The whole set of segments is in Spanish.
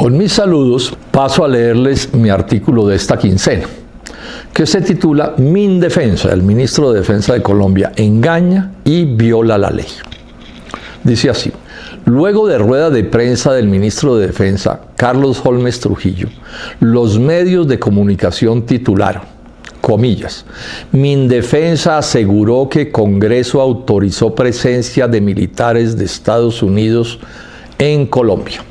Con mis saludos paso a leerles mi artículo de esta quincena, que se titula Mindefensa, el ministro de Defensa de Colombia engaña y viola la ley. Dice así: luego de rueda de prensa del ministro de Defensa, Carlos Holmes Trujillo, los medios de comunicación titularon, comillas, Mindefensa aseguró que Congreso autorizó presencia de militares de Estados Unidos en Colombia,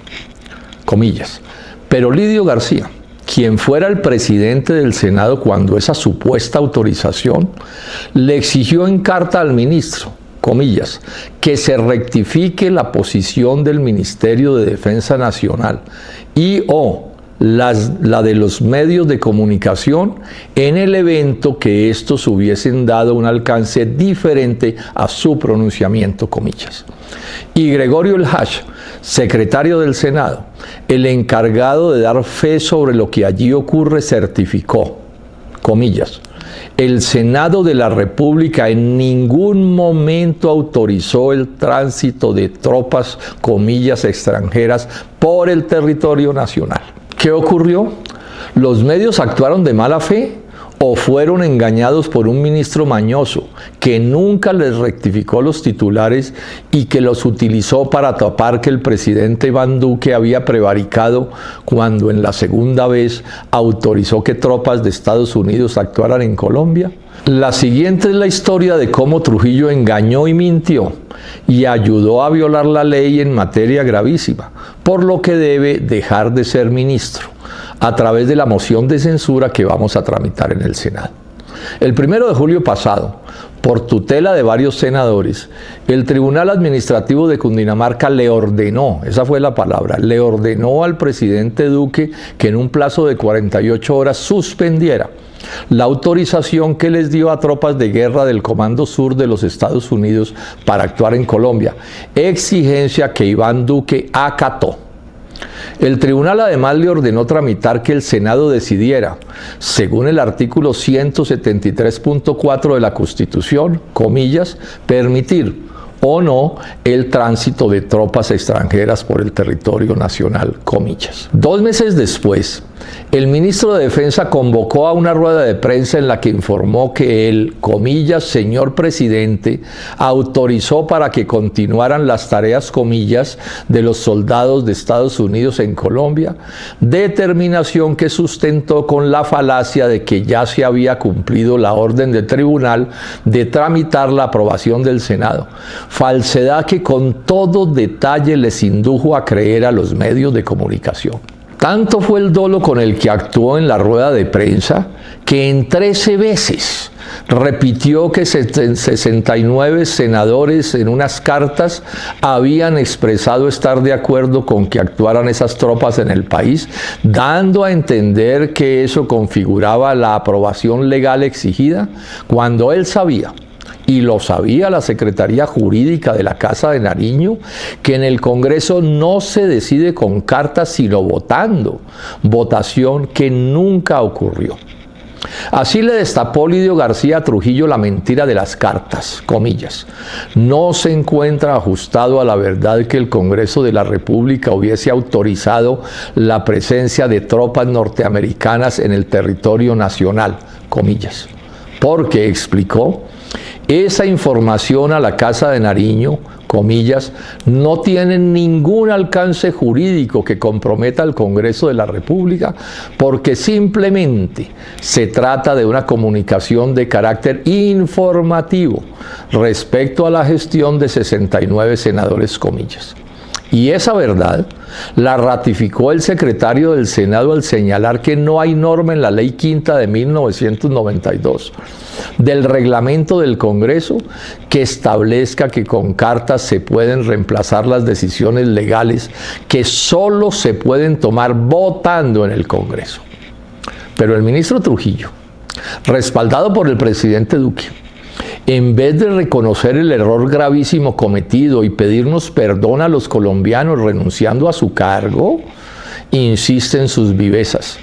comillas, pero Lidio García, quien fuera el presidente del Senado cuando esa supuesta autorización, le exigió en carta al ministro, comillas, que se rectifique la posición del Ministerio de Defensa Nacional y la de los medios de comunicación en el evento que estos hubiesen dado un alcance diferente a su pronunciamiento, comillas. Y Gregorio El Hach, secretario del Senado, el encargado de dar fe sobre lo que allí ocurre, certificó, comillas, el Senado de la República en ningún momento autorizó el tránsito de tropas, comillas, extranjeras por el territorio nacional. ¿Qué ocurrió? ¿Los medios actuaron de mala fe o fueron engañados por un ministro mañoso que nunca les rectificó los titulares y que los utilizó para tapar que el presidente Iván Duque había prevaricado cuando en la segunda vez autorizó que tropas de Estados Unidos actuaran en Colombia? La siguiente es la historia de cómo Trujillo engañó y mintió y ayudó a violar la ley en materia gravísima, por lo que debe dejar de ser ministro, a través de la moción de censura que vamos a tramitar en el Senado. El 1 de julio pasado, por tutela de varios senadores, el Tribunal Administrativo de Cundinamarca le ordenó, esa fue la palabra, le ordenó al presidente Duque que en un plazo de 48 horas suspendiera la autorización que les dio a tropas de guerra del Comando Sur de los Estados Unidos para actuar en Colombia, exigencia que Iván Duque acató. El tribunal además le ordenó tramitar que el Senado decidiera, según el artículo 173.4 de la Constitución, comillas, permitir o no el tránsito de tropas extranjeras por el territorio nacional, comillas. 2 meses después, el ministro de Defensa convocó a una rueda de prensa en la que informó que el, comillas, señor presidente, autorizó para que continuaran las tareas, comillas, de los soldados de Estados Unidos en Colombia, determinación que sustentó con la falacia de que ya se había cumplido la orden del tribunal de tramitar la aprobación del Senado, falsedad que con todo detalle les indujo a creer a los medios de comunicación. Tanto fue el dolo con el que actuó en la rueda de prensa que en 13 veces repitió que 69 senadores en unas cartas habían expresado estar de acuerdo con que actuaran esas tropas en el país, dando a entender que eso configuraba la aprobación legal exigida, cuando él sabía, y lo sabía la Secretaría Jurídica de la Casa de Nariño, que en el Congreso no se decide con cartas sino votando, votación que nunca ocurrió. Así le destapó Lidio García a Trujillo la mentira de las cartas, comillas. No se encuentra ajustado a la verdad que el Congreso de la República hubiese autorizado la presencia de tropas norteamericanas en el territorio nacional, comillas. Porque, explicó, esa información a la Casa de Nariño, comillas, no tiene ningún alcance jurídico que comprometa al Congreso de la República porque simplemente se trata de una comunicación de carácter informativo respecto a la gestión de 69 senadores, comillas. Y esa verdad la ratificó el secretario del Senado al señalar que no hay norma en la Ley Quinta de 1992 del reglamento del Congreso que establezca que con cartas se pueden reemplazar las decisiones legales que solo se pueden tomar votando en el Congreso. Pero el ministro Trujillo, respaldado por el presidente Duque, en vez de reconocer el error gravísimo cometido y pedirnos perdón a los colombianos renunciando a su cargo, insiste en sus vivezas,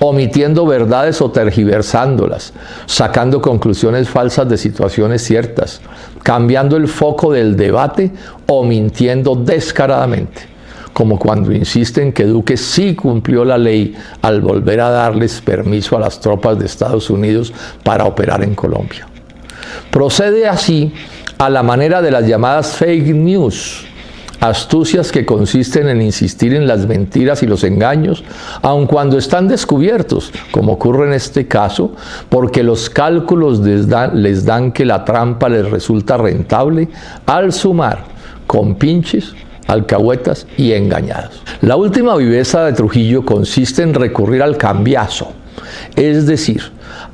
omitiendo verdades o tergiversándolas, sacando conclusiones falsas de situaciones ciertas, cambiando el foco del debate o mintiendo descaradamente, como cuando insisten que Duque sí cumplió la ley al volver a darles permiso a las tropas de Estados Unidos para operar en Colombia. Procede así a la manera de las llamadas fake news, astucias que consisten en insistir en las mentiras y los engaños, aun cuando están descubiertos, como ocurre en este caso, porque los cálculos les dan que la trampa les resulta rentable al sumar compinches, alcahuetas y engañados. La última viveza de Trujillo consiste en recurrir al cambiazo, es decir,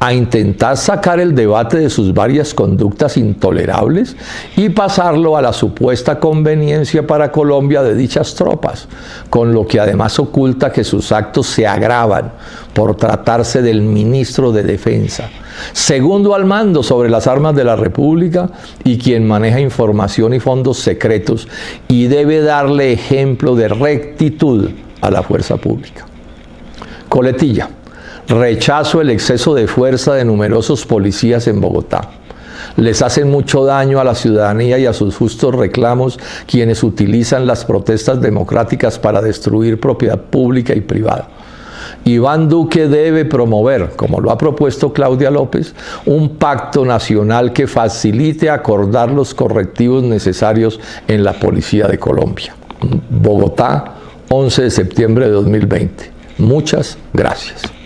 a intentar sacar el debate de sus varias conductas intolerables y pasarlo a la supuesta conveniencia para Colombia de dichas tropas, con lo que además oculta que sus actos se agravan por tratarse del ministro de Defensa, segundo al mando sobre las armas de la República y quien maneja información y fondos secretos y debe darle ejemplo de rectitud a la fuerza pública. Coletilla. Rechazo el exceso de fuerza de numerosos policías en Bogotá. Les hacen mucho daño a la ciudadanía y a sus justos reclamos quienes utilizan las protestas democráticas para destruir propiedad pública y privada. Iván Duque debe promover, como lo ha propuesto Claudia López, un pacto nacional que facilite acordar los correctivos necesarios en la Policía de Colombia. Bogotá, 11 de septiembre de 2020. Muchas gracias.